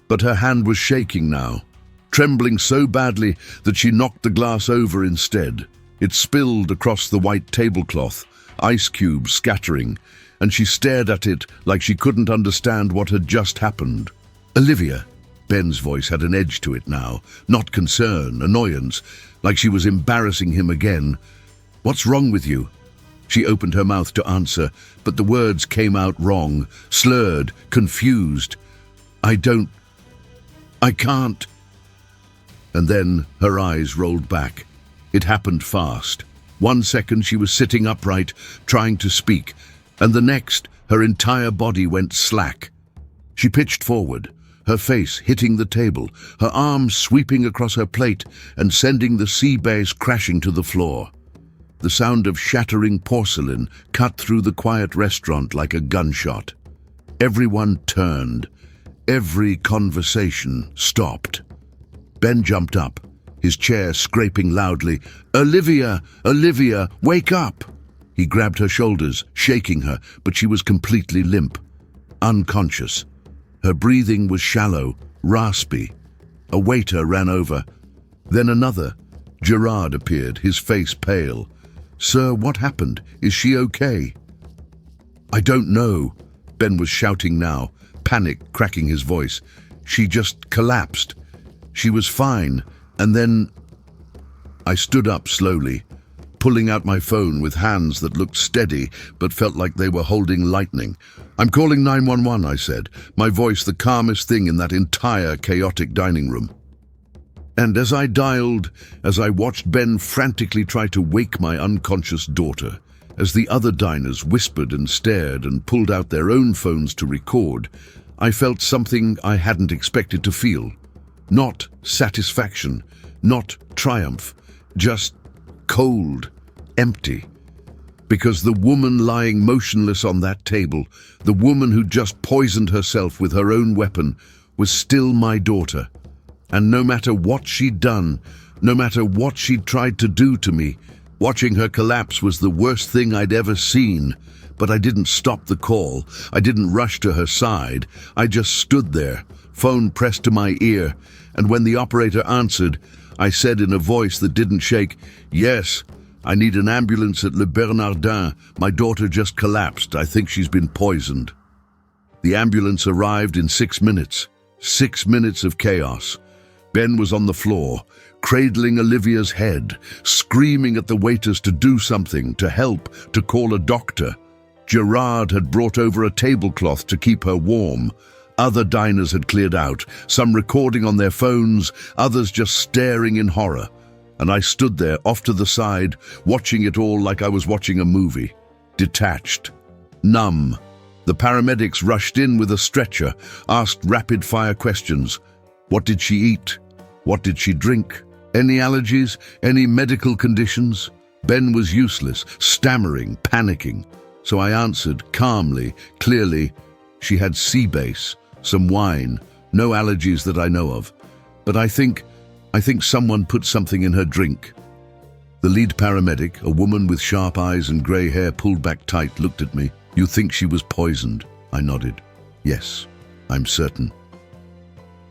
but her hand was shaking now, trembling so badly that she knocked the glass over instead. It spilled across the white tablecloth, ice cubes scattering, and she stared at it like she couldn't understand what had just happened. "Olivia," Ben's voice had an edge to it now, not concern, annoyance, like she was embarrassing him again. "What's wrong with you?" She opened her mouth to answer, but the words came out wrong, slurred, confused. I can't." And then her eyes rolled back. It happened fast. 1 second she was sitting upright, trying to speak, and the next her entire body went slack. She pitched forward, her face hitting the table, her arms sweeping across her plate and sending the sea base crashing to the floor. The sound of shattering porcelain cut through the quiet restaurant like a gunshot. Everyone turned. Every conversation stopped. Ben jumped up, his chair scraping loudly. "Olivia! Olivia! Wake up!" He grabbed her shoulders, shaking her, but she was completely limp, unconscious. Her breathing was shallow, raspy. A waiter ran over. Then another. Gerard appeared, his face pale. "Sir, what happened? Is she okay?" "I don't know," Ben was shouting now, panic cracking his voice. "She just collapsed. She was fine, and then..." I stood up slowly, pulling out my phone with hands that looked steady but felt like they were holding lightning. "I'm calling 911, I said, my voice the calmest thing in that entire chaotic dining room. And as I dialed, as I watched Ben frantically try to wake my unconscious daughter, as the other diners whispered and stared and pulled out their own phones to record, I felt something I hadn't expected to feel. Not satisfaction, not triumph, just cold, empty. Because the woman lying motionless on that table, the woman who just poisoned herself with her own weapon, was still my daughter. And no matter what she'd done, no matter what she'd tried to do to me, watching her collapse was the worst thing I'd ever seen. But I didn't stop the call. I didn't rush to her side. I just stood there, phone pressed to my ear, and when the operator answered, I said in a voice that didn't shake, "Yes, I need an ambulance at Le Bernardin. My daughter just collapsed. I think she's been poisoned." The ambulance arrived in 6 minutes. 6 minutes of chaos. Ben was on the floor, cradling Olivia's head, screaming at the waiters to do something, to help, to call a doctor. Gerard had brought over a tablecloth to keep her warm. Other diners had cleared out, some recording on their phones, others just staring in horror. and I stood there off to the side, watching it all like I was watching a movie. Detached. Numb. The paramedics rushed in with a stretcher, asked rapid-fire questions. What did she eat? What did she drink? Any allergies? Any medical conditions? Ben was useless, stammering, panicking. So I answered, calmly, clearly. She had sea base, some wine, no allergies that I know of. But I think someone put something in her drink. The lead paramedic, a woman with sharp eyes and grey hair pulled back tight, looked at me. You think she was poisoned? I nodded. Yes, I'm certain.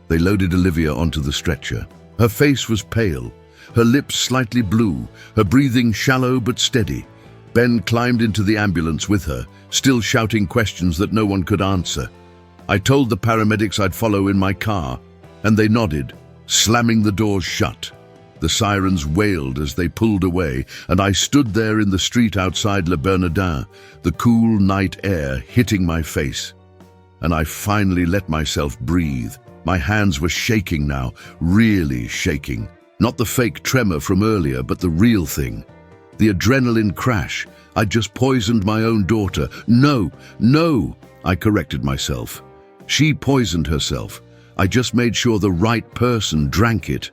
They loaded Olivia onto the stretcher. Her face was pale, her lips slightly blue, her breathing shallow but steady. Ben climbed into the ambulance with her, still shouting questions that no one could answer. I told the paramedics I'd follow in my car, and they nodded, slamming the doors shut. The sirens wailed as they pulled away, and I stood there in the street outside Le Bernardin, the cool night air hitting my face. And I finally let myself breathe. My hands were shaking now, really shaking. Not the fake tremor from earlier, but the real thing. The adrenaline crash. I'd just poisoned my own daughter. No, I corrected myself. She poisoned herself. I just made sure the right person drank it.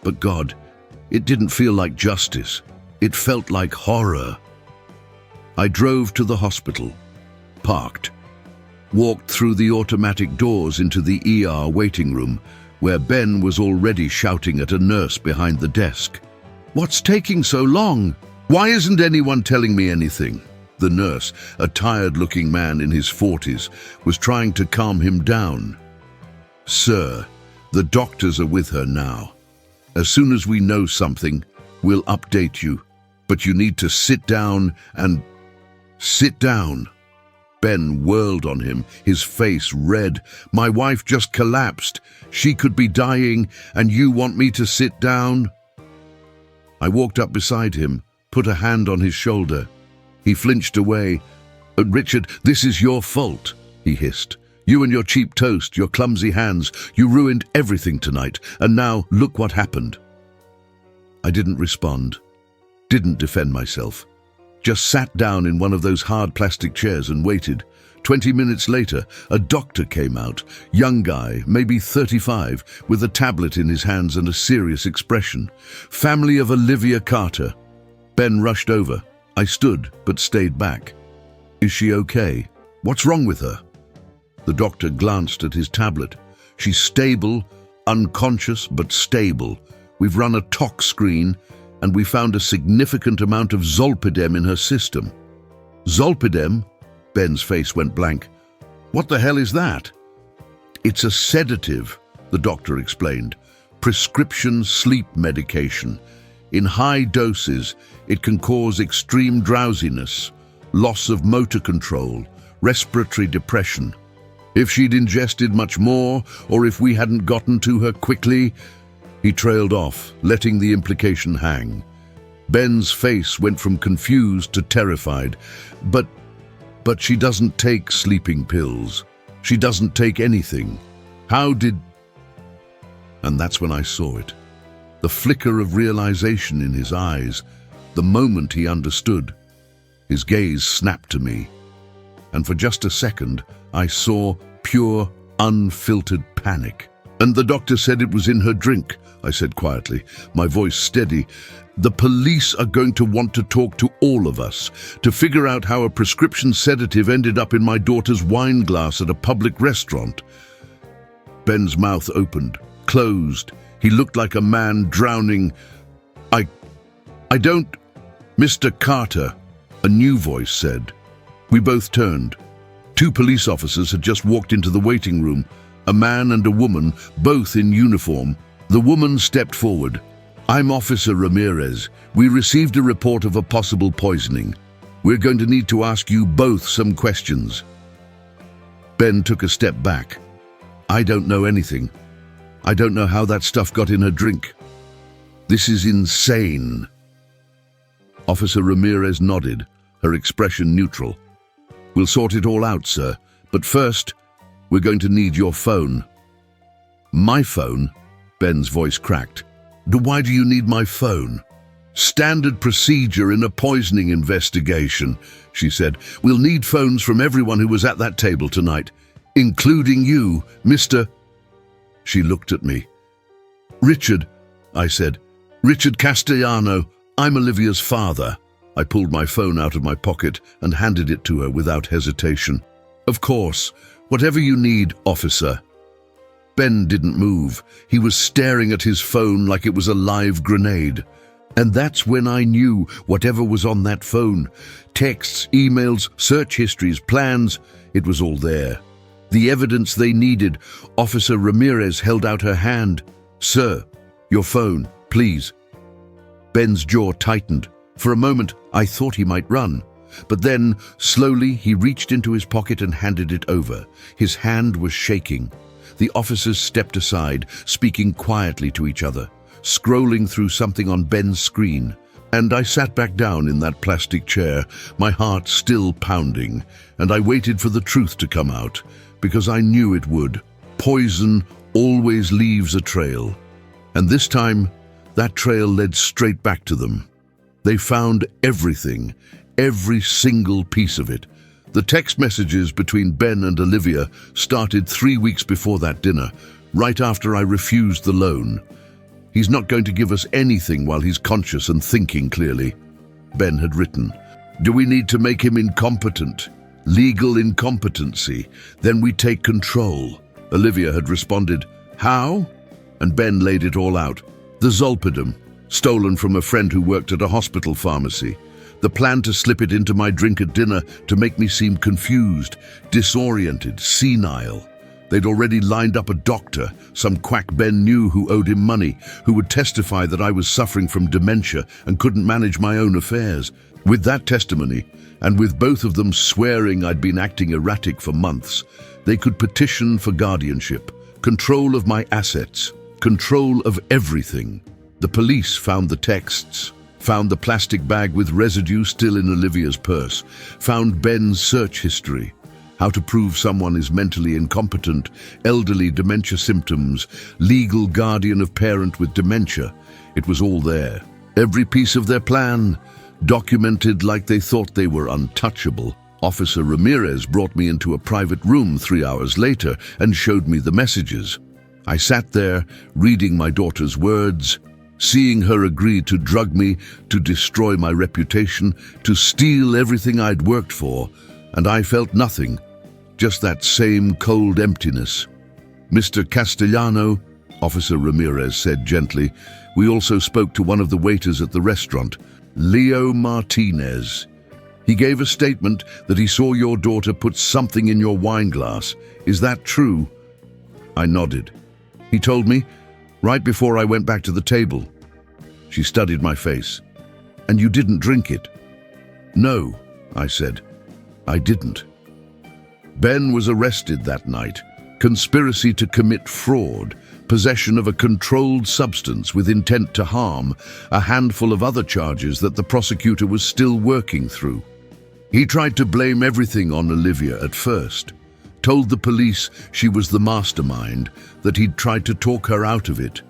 But God, it didn't feel like justice. It felt like horror. I drove to the hospital, parked, walked through the automatic doors into the ER waiting room, where Ben was already shouting at a nurse behind the desk. What's taking so long? Why isn't anyone telling me anything? The nurse, a tired-looking man in his 40s, was trying to calm him down. Sir, the doctors are with her now. As soon as we know something, we'll update you. But you need to sit down and... Sit down. Ben whirled on him, his face red. My wife just collapsed. She could be dying, and you want me to sit down? I walked up beside him, put a hand on his shoulder. He flinched away. Richard, this is your fault, he hissed. You and your cheap toast, your clumsy hands, you ruined everything tonight, and now look what happened. I didn't respond, didn't defend myself. Just sat down in one of those hard plastic chairs and waited. 20 minutes later, a doctor came out, young guy, maybe 35, with a tablet in his hands and a serious expression. Family of Olivia Carter. Ben rushed over. I stood, but stayed back. Is she okay? What's wrong with her? The doctor glanced at his tablet. She's stable, unconscious, but stable. We've run a tox screen, and we found a significant amount of zolpidem in her system. Zolpidem? Ben's face went blank. What the hell is that? It's a sedative, the doctor explained. Prescription sleep medication. In high doses, it can cause extreme drowsiness, loss of motor control, respiratory depression. If she'd ingested much more, or if we hadn't gotten to her quickly... He trailed off, letting the implication hang. Ben's face went from confused to terrified. But she doesn't take sleeping pills. She doesn't take anything. How did... And that's when I saw it. The flicker of realization in his eyes, the moment he understood. His gaze snapped to me. And for just a second, I saw pure, unfiltered panic. And the doctor said it was in her drink, I said quietly, my voice steady. The police are going to want to talk to all of us, to figure out how a prescription sedative ended up in my daughter's wine glass at a public restaurant. Ben's mouth opened, closed. He looked like a man drowning. I don't... Mr. Carter, a new voice said. We both turned. 2 police officers had just walked into the waiting room, a man and a woman, both in uniform. The woman stepped forward. I'm Officer Ramirez. We received a report of a possible poisoning. We're going to need to ask you both some questions. Ben took a step back. I don't know anything. I don't know how that stuff got in her drink. This is insane. Officer Ramirez nodded, her expression neutral. We'll sort it all out, sir. But first, we're going to need your phone. My phone? Ben's voice cracked. Why do you need my phone? Standard procedure in a poisoning investigation, she said. We'll need phones from everyone who was at that table tonight, including you, Mr. She looked at me. Richard, I said. Richard Castellano, I'm Olivia's father. I pulled my phone out of my pocket and handed it to her without hesitation. Of course, whatever you need, officer. Ben didn't move. He was staring at his phone like it was a live grenade. And that's when I knew whatever was on that phone, texts, emails, search histories, plans, it was all there. The evidence they needed. Officer Ramirez held out her hand. Sir, your phone, please. Ben's jaw tightened. For a moment, I thought he might run. But then, slowly, he reached into his pocket and handed it over. His hand was shaking. The officers stepped aside, speaking quietly to each other, scrolling through something on Ben's screen. And I sat back down in that plastic chair, my heart still pounding, and I waited for the truth to come out, because I knew it would. Poison always leaves a trail. And this time, that trail led straight back to them. They found everything, every single piece of it. The text messages between Ben and Olivia started 3 weeks before that dinner, right after I refused the loan. He's not going to give us anything while he's conscious and thinking clearly. Ben had written, do we need to make him incompetent? Legal incompetency. Then we take control. Olivia had responded, how? And Ben laid it all out. The Zolpidem, stolen from a friend who worked at a hospital pharmacy. The plan to slip it into my drink at dinner to make me seem confused, disoriented, senile. They'd already lined up a doctor, some quack Ben knew who owed him money, who would testify that I was suffering from dementia and couldn't manage my own affairs. With that testimony, and with both of them swearing I'd been acting erratic for months, they could petition for guardianship, control of my assets, control of everything. The police found the texts, found the plastic bag with residue still in Olivia's purse, found Ben's search history, how to prove someone is mentally incompetent, elderly dementia symptoms, legal guardian of parent with dementia. It was all there. Every piece of their plan, documented like they thought they were untouchable. Officer Ramirez brought me into a private room 3 hours later and showed me the messages. I sat there, reading my daughter's words, seeing her agree to drug me, to destroy my reputation, to steal everything I'd worked for, and I felt nothing, just that same cold emptiness. Mr. Castellano, Officer Ramirez said gently. We also spoke to one of the waiters at the restaurant, Leo Martinez. He gave a statement that he saw your daughter put something in your wine glass. Is that true? I nodded. He told me, right before I went back to the table. She studied my face. And you didn't drink it? No, I said. I didn't. Ben was arrested that night. Conspiracy to commit fraud, possession of a controlled substance with intent to harm, a handful of other charges that the prosecutor was still working through. He tried to blame everything on Olivia at first, told the police she was the mastermind, that he'd tried to talk her out of it.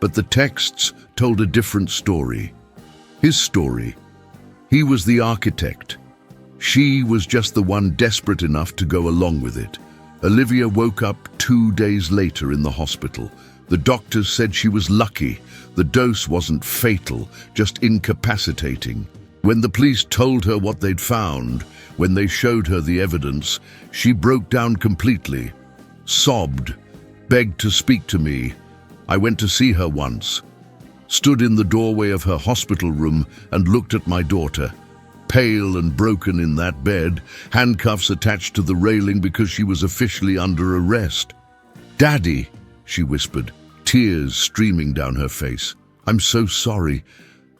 But the texts told a different story. His story. He was the architect. She was just the one desperate enough to go along with it. Olivia woke up 2 days later in the hospital. The doctors said she was lucky. The dose wasn't fatal, just incapacitating. When the police told her what they'd found, when they showed her the evidence, she broke down completely, sobbed, begged to speak to me. I went to see her once, stood in the doorway of her hospital room and looked at my daughter, pale and broken in that bed, handcuffs attached to the railing because she was officially under arrest. Daddy, she whispered, tears streaming down her face. I'm so sorry.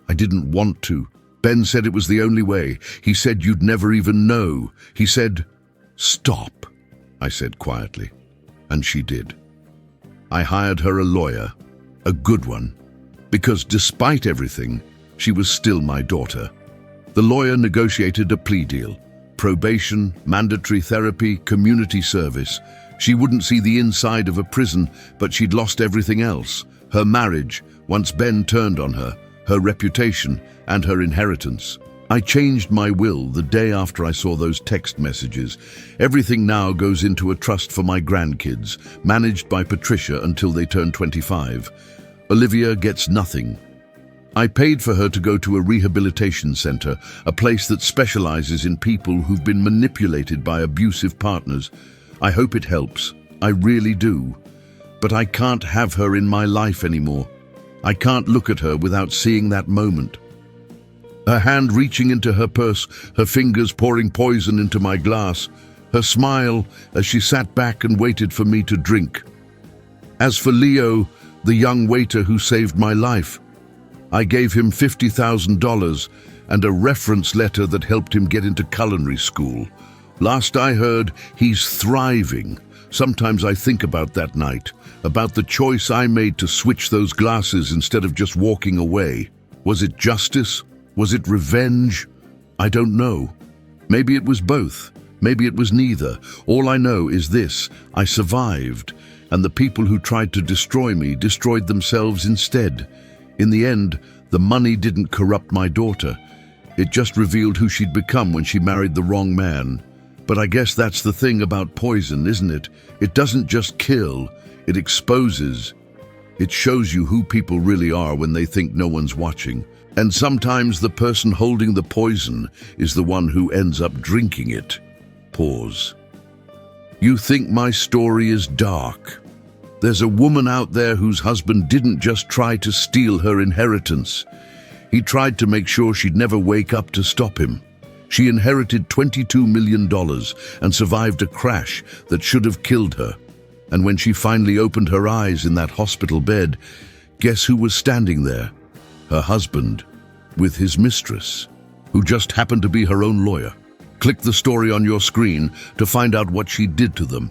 I didn't want to. Ben said it was the only way. He said you'd never even know. He said, stop, I said quietly. And she did. I hired her a lawyer, a good one, because despite everything, she was still my daughter. The lawyer negotiated a plea deal, probation, mandatory therapy, community service. She wouldn't see the inside of a prison, but she'd lost everything else. Her marriage, Once Ben turned on her, her reputation, and her inheritance. I changed my will the day after I saw those text messages. Everything now goes into a trust for my grandkids, managed by Patricia until they turn 25. Olivia gets nothing. I paid for her to go to a rehabilitation center, a place that specializes in people who've been manipulated by abusive partners. I hope it helps. I really do. But I can't have her in my life anymore. I can't look at her without seeing that moment. Her hand reaching into her purse, her fingers pouring poison into my glass, her smile as she sat back and waited for me to drink. As for Leo, the young waiter who saved my life, I gave him $50,000 and a reference letter that helped him get into culinary school. Last I heard, he's thriving. Sometimes I think about that night, about the choice I made to switch those glasses instead of just walking away. Was it justice? Was it revenge? I don't know. Maybe it was both. Maybe it was neither. All I know is this: I survived, and the people who tried to destroy me destroyed themselves instead. In the end, the money didn't corrupt my daughter. It just revealed who she'd become when she married the wrong man. But I guess that's the thing about poison, isn't it? It doesn't just kill, it exposes. It shows you who people really are when they think no one's watching. And sometimes the person holding the poison is the one who ends up drinking it. Pause. You think my story is dark? There's a woman out there whose husband didn't just try to steal her inheritance. He tried to make sure she'd never wake up to stop him. She inherited $22 million and survived a crash that should have killed her. And when she finally opened her eyes in that hospital bed, guess who was standing there? Her husband, with his mistress, who just happened to be her own lawyer. Click the story on your screen to find out what she did to them.